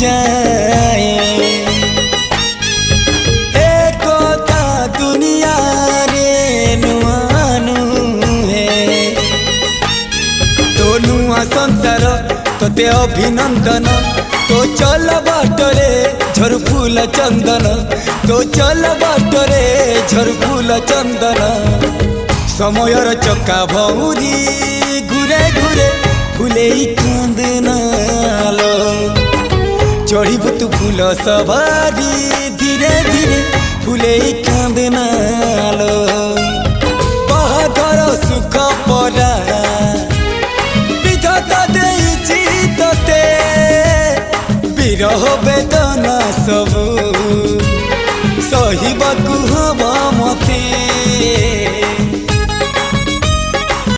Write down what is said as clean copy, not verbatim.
जाए एकता दुनिया रे नुआनु है तो नुआ संसार तोते अभिनंदन तो चल बाटरे झर फूल चंदन तो चल बाटरे झर फूल चंदन समयर चक्का भौरी घुरे घुरे फूले कांदनालो चढ़ीबु तू फूल सवारी धीरे धीरे फूले कांदनालो